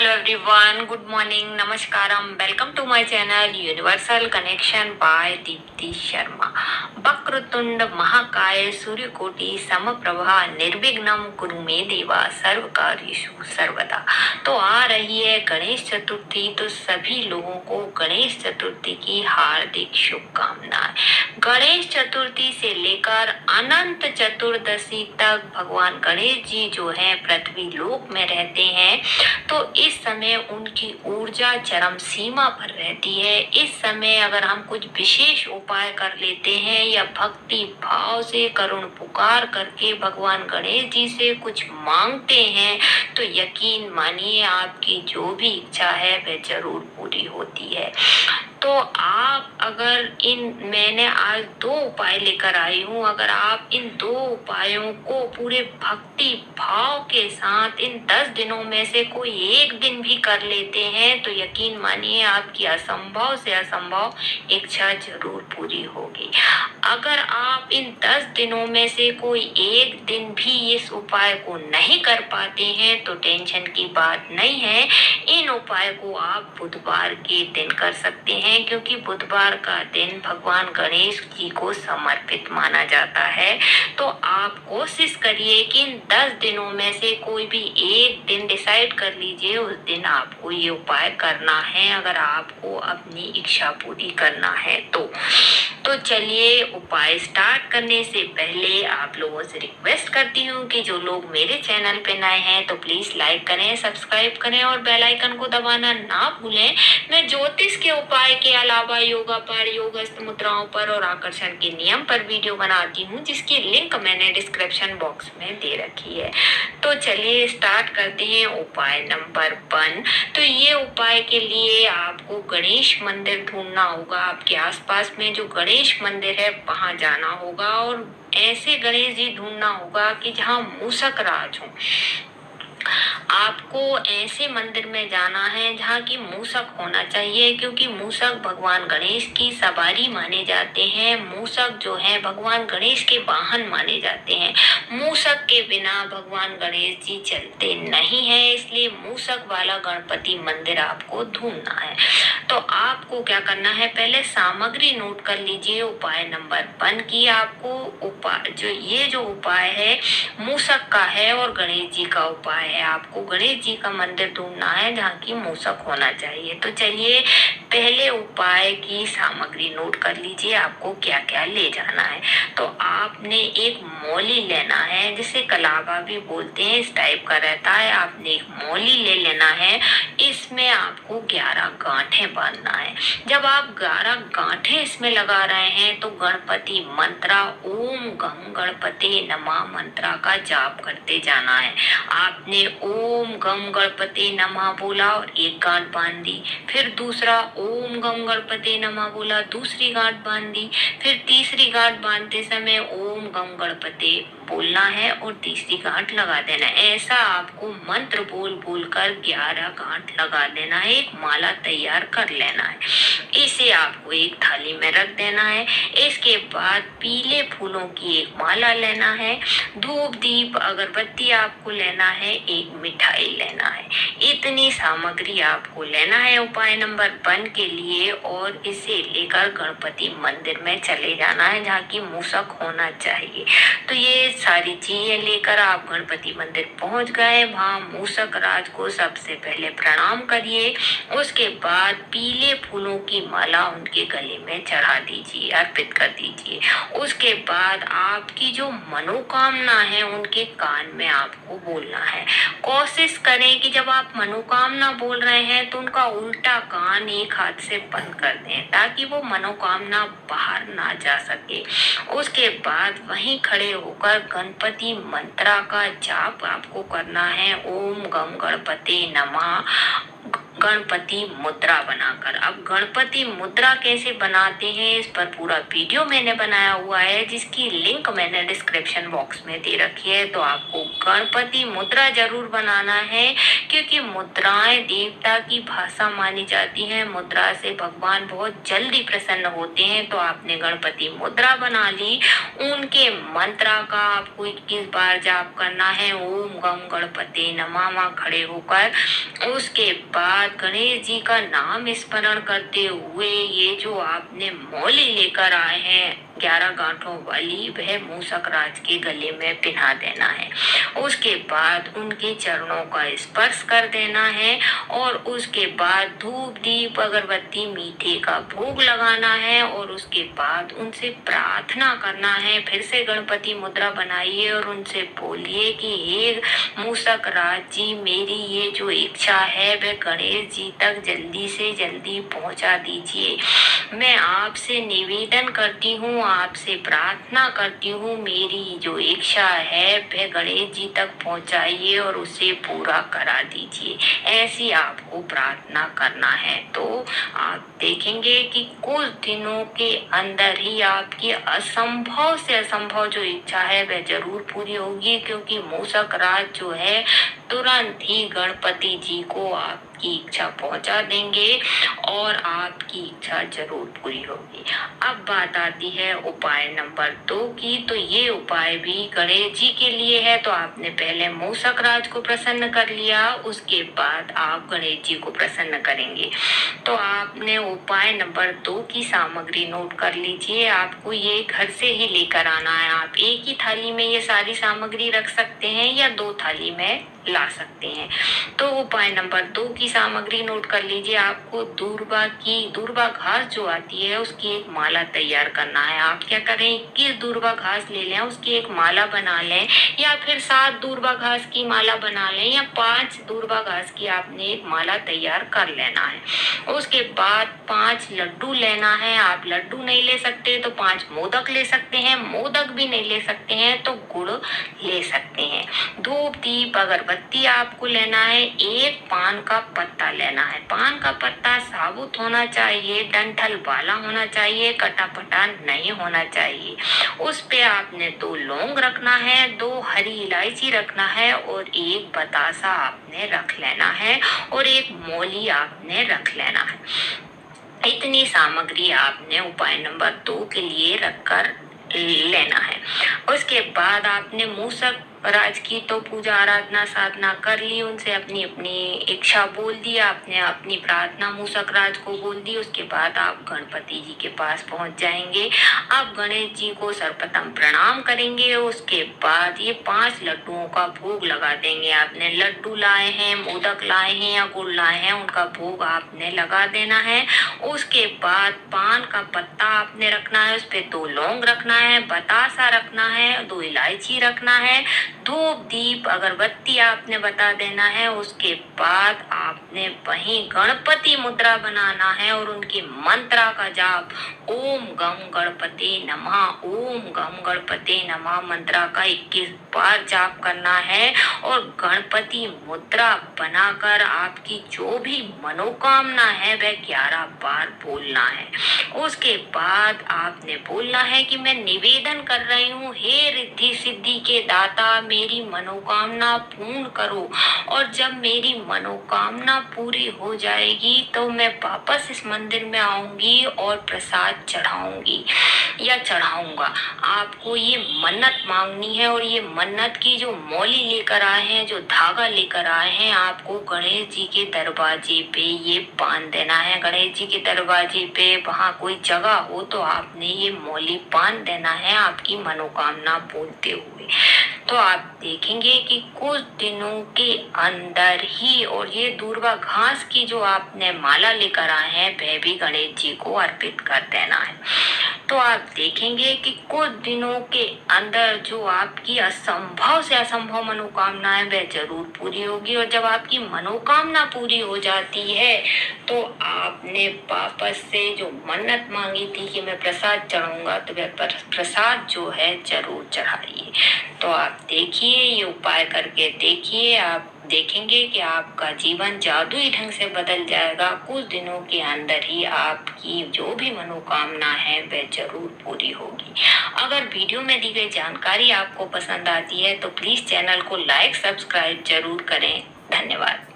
Hello everyone, good morning, नमस्कारम, welcome to my channel universal connection by Deepti Sharma. वक्रतुंड महाकाय सूर्यकोटि समप्रभा निर्विघ्नं कुरु मे देवा सर्वकार्येषु सर्वदा। तो आ रही है गणेश चतुर्थी, तो सभी लोगों को गणेश चतुर्थी की हार्दिक शुभकामनाएं। गणेश चतुर्थी से लेकर अनंत चतुर्दशी तक भगवान गणेश जी जो है पृथ्वी लोक में रहते हैं, तो इस समय उनकी ऊर्जा चरम सीमा पर रहती है। इस समय अगर हम कुछ विशेष उपाय कर लेते हैं या भक्ति भाव से करुण पुकार करके भगवान गणेश जी से कुछ मांगते हैं, तो यकीन मानिए आपकी जो भी इच्छा है वह जरूर पूरी होती है। तो आप अगर मैंने आज 2 उपाय लेकर आई हूँ, अगर आप इन 2 उपायों को पूरे भक्ति भाव के साथ इन 10 दिनों में से कोई एक दिन भी कर लेते हैं, तो यकीन मानिए आपकी असंभव से असंभव इच्छा जरूर पूरी होगी। अगर आप इन 10 दिनों में से कोई एक दिन भी इस उपाय को नहीं कर पाते हैं, तो टेंशन की बात नहीं है। इन उपाय को आप बुधवार के दिन कर सकते हैं, क्योंकि बुधवार का दिन भगवान गणेश जी को समर्पित माना जाता है। तो आप कोशिश करिए कि इन 10 दिनों में से कोई भी एक दिन डिसाइड कर लीजिए, उस दिन आपको ये उपाय करना है, अगर आपको अपनी इच्छा पूरी करना है तो चलिए उपाय स्टार्ट करने से पहले आप लोगों से रिक्वेस्ट करती हूँ कि जो लोग मेरे चैनल पे नए हैं तो प्लीज लाइक करें, सब्सक्राइब करें और बेल आइकन को दबाना ना भूलें। मैं ज्योतिष के उपाय के अलावा योगा पर, योगस्थ मुद्राओं पर और आकर्षण के नियम पर वीडियो बनाती हूँ, जिसकी लिंक मैंने डिस्क्रिप्शन बॉक्स में दे रखी है। तो चलिए स्टार्ट करते हैं उपाय नंबर 1। तो ये उपाय के लिए आपको गणेश मंदिर ढूंढना होगा। आपके आसपास में जो गणेश मंदिर है वहां जाना होगा और ऐसे गणेश जी ढूंढना होगा कि जहां मूषक राज हो। आपको ऐसे मंदिर में जाना है जहाँ की मूषक होना चाहिए, क्योंकि मूषक भगवान गणेश की सवारी माने जाते हैं। मूषक जो है भगवान गणेश के वाहन माने जाते हैं। मूषक के बिना भगवान गणेश जी चलते नहीं है, इसलिए मूषक वाला गणपति मंदिर आपको ढूंढना है। तो आपको क्या करना है, पहले सामग्री नोट कर लीजिए उपाय नंबर 1 की। आपको उपाय जो उपाय है मूषक का है और गणेश जी का उपाय है। आपको गणेश जी का मंदिर ढूंढना है जहाँ की मूषक होना चाहिए। तो चलिए पहले उपाय की सामग्री नोट कर लीजिए, आपको क्या क्या ले जाना है। तो आपने एक मौली लेना है, जिसे कलावा भी बोलते हैं, इस टाइप का रहता है। आपने एक मौली ले लेना है, इसमें आपको 11 गांठें बांधना है। जब आप 11 गांठें इसमें लगा रहे हैं तो गणपति मंत्रा ओम गम गणपति नमः मंत्रा का जाप करते जाना है। आपने ओम गम गणपति नमः बोला और एक गांठ बांध दी, फिर दूसरा ओम गम गणपति नमः बोला, दूसरी गांठ बांध दी, फिर तीसरी गांठ बांधते समय ओम गम गणपति बोलना है और तीसरी गांठ लगा देना है। ऐसा आपको मंत्र बोल बोल कर 11 गांठ लगा देना है। एक माला तैयार कर लेना है, इसे आपको एक थाली में रख देना है। इसके बाद पीले फूलों की एक माला लेना है, धूप दीप अगरबत्ती आपको लेना है, एक मिठाई लेना है। इतनी सामग्री आपको लेना है उपाय नंबर 1 के लिए, और इसे लेकर गणपति मंदिर में चले जाना है जहाँ की मूषक होना चाहिए। तो ये सारी चीजें लेकर आप गणपति मंदिर पहुंच गए। वहाँ मूषक राज को सबसे पहले प्रणाम करिए, उसके बाद पीले फूलों की माला उनके गले में चढ़ा दीजिए, अर्पित कर दीजिए। उसके बाद आपकी जो मनोकामना है उनके कान में आपको बोलना है। कोशिश करें कि जब आप मनोकामना बोल रहे हैं तो उनका उल्टा कान एक हाथ से बंद कर दें, ताकि वो मनोकामना बाहर ना जा सके। उसके बाद वहीं खड़े होकर गणपति मंत्रा का जाप आपको करना है। ओम गम गणपति नमः गणपति मुद्रा बनाकर। अब गणपति मुद्रा कैसे बनाते हैं इस पर पूरा वीडियो मैंने बनाया हुआ है, जिसकी लिंक मैंने डिस्क्रिप्शन बॉक्स में दे रखी है। तो आपको गणपति मुद्रा जरूर बनाना है, क्योंकि मुद्राएं देवता की भाषा मानी जाती है। मुद्रा से भगवान बहुत जल्दी प्रसन्न होते हैं। तो आपने गणपति मुद्रा बना ली, उनके मंत्रा का आपको 21 बार जाप करना है, ओम गम गणपति नमः खड़े होकर। उसके बाद गणेश जी का नाम स्मरण करते हुए ये जो आपने मौली लेकर आए हैं 11 गांठों वाली, वह मूषक राज के गले में पिन्हा देना है। उसके बाद उनके चरणों का स्पर्श कर देना है और उसके बाद धूप दीप अगरबत्ती मीठे का भोग लगाना है और उसके बाद उनसे प्रार्थना करना है। फिर से गणपति मुद्रा बनाइए और उनसे बोलिए कि हे मूषक राज जी, मेरी ये जो इच्छा है वह गणेश जी तक जल्दी से जल्दी पहुंचा दीजिए। मैं आपसे निवेदन करती हूँ, आपसे प्रार्थना करती हूँ, मेरी जो इच्छा है वह गणेश जी तक पहुँचाइए और उसे पूरा करा दीजिए। ऐसी आपको प्रार्थना करना है। तो आप देखेंगे कि कुछ दिनों के अंदर ही आपकी असंभव से असंभव जो इच्छा है वह जरूर पूरी होगी, क्योंकि मूषक राज जो है तुरंत ही गणपति जी को आपकी इच्छा पहुंचा देंगे और आपकी इच्छा जरूर पूरी होगी। अब बात आती है उपाय नंबर 2 की। तो ये उपाय भी गणेश जी के लिए है। तो आपने पहले मूषक राज को प्रसन्न कर लिया, उसके बाद आप गणेश जी को प्रसन्न करेंगे। तो आपने उपाय नंबर 2 की सामग्री नोट कर लीजिए। आपको ये घर से ही लेकर आना है। आप एक ही थाली में ये सारी सामग्री रख सकते हैं या 2 थाली में ला सकते हैं। तो उपाय नंबर 2 की सामग्री नोट कर लीजिए। आपको दूर्वा घास जो आती है उसकी एक माला तैयार करना है। आप क्या करें, 21 दूर्वा घास ले लें, उसकी एक माला बना लें, या फिर 7 दूर्वा घास की माला बना लें, या 5 दूर्वा घास की आपने एक माला तैयार कर लेना है। उसके बाद 5 लड्डू लेना है। आप लड्डू नहीं ले सकते तो 5 मोदक ले सकते हैं, मोदक भी नहीं ले सकते हैं तो गुड़ ले सकते हैं। धूप दीप अगरबत्ती आपको लेना है। एक पान का पत्ता लेना है। पान का पत्ता साबुत होना चाहिए, डंठल वाला होना चाहिए, कटा पटा नहीं होना चाहिए। उस पे आपने 2 लौंग रखना है, 2 हरी इलायची रखना है और एक बतासा आपने रख लेना है और एक मौली आपने रख लेना है। इतनी सामग्री आपने उपाय नंबर 2 के लिए रखकर लेना है। उसके बाद आपने मूषक राज की तो पूजा आराधना साधना कर ली, उनसे अपनी अपनी इच्छा बोल दी, आपने अपनी प्रार्थना मूषक राज को बोल दी। उसके बाद आप गणपति जी के पास पहुंच जाएंगे। आप गणेश जी को सर्वप्रथम प्रणाम करेंगे। उसके बाद ये 5 लड्डुओं का भोग लगा देंगे। आपने लड्डू लाए हैं, मोदक लाए हैं या गुड़ लाए हैं, उनका भोग आपने लगा देना है। उसके बाद पान का पत्ता आपने रखना है, उस पे 2 लौंग रखना है, बतासा रखना है, 2 इलायची रखना है, धूप दीप अगरबत्ती आपने बता देना है। उसके बाद आपने वहीं गणपति मुद्रा बनाना है और उनकी मंत्रा का जाप ओम गम गणपति नमः, ओम गम गणपति नमः मंत्रा का 21 बार जाप करना है और गणपति मुद्रा बनाकर आपकी जो भी मनोकामना है वह 11 बार बोलना है। उसके बाद आपने बोलना है कि मैं निवेदन कर रही हूँ, हे रिद्धि सिद्धि के दाता, मेरी मनोकामना पूर्ण करो। और जब मेरी मनोकामना पूरी हो जाएगी तो मैं वापस इस मंदिर में आऊंगी और प्रसाद चढ़ाऊंगी या चढ़ाऊंगा। आपको ये मन्नत मांगनी है और ये मन्नत की जो मौली लेकर आए हैं, जो धागा लेकर आए हैं, आपको गणेश जी के दरवाजे पे ये बांध देना है। गणेश जी के दरवाजे पे वहाँ कोई जगह हो तो आपने ये मौली बांध देना है आपकी मनोकामना बोलते हुए। तो आप देखेंगे कि कुछ दिनों के अंदर ही, और ये दूर्वा घास की जो आपने माला लेकर आए हैं वह भी गणेश जी को अर्पित कर देना है। तो आप देखेंगे कि कुछ दिनों के अंदर जो आपकी असंभव से असंभव मनोकामना है वह जरूर पूरी होगी। और जब आपकी मनोकामना पूरी हो जाती है तो आपने वापस से जो मन्नत मांगी थी कि मैं प्रसाद चढ़ाऊंगा, तो वह प्रसाद जो है जरूर चढ़ाइए। तो आप देखिए, ये उपाय करके देखिए, आप देखेंगे कि आपका जीवन जादुई ढंग से बदल जाएगा। कुछ दिनों के अंदर ही आपकी जो भी मनोकामना है वह जरूर पूरी होगी। अगर वीडियो में दी गई जानकारी आपको पसंद आती है तो प्लीज चैनल को लाइक सब्सक्राइब जरूर करें। धन्यवाद।